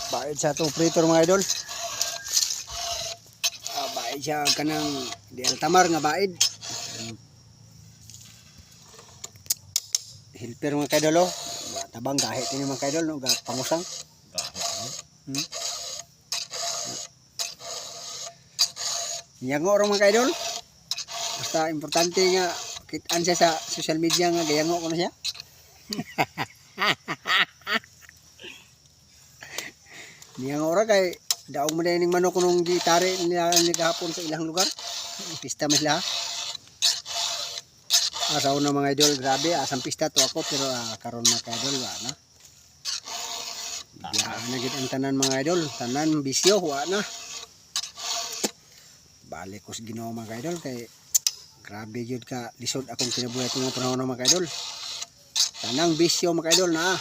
Baid sa to operator mga idol. Baid siya kanang di altamar nga baid. Helper mga kaidol oh. Tabang gahit ini mga kaidol no, pangusang. Yango orang mga kaidol. Basta importante nga kitaan siya sa social media nga gayango ko na siya. Niyang ora kay daog mo na yung manok nung gitari nila gahapon sa ilang lugar. Pista mas sila. Asaw na mga idol, grabe, asang pista to ako pero karon mga idol wa na. Ya na gid ang tanan mga idol, tanan bisyo wa na. Balik ko sa Ginoo mga idol kay grabe jud ka lisod akong kinabuhi tungod panahon mga idol. Tanang bisyo mga idol na.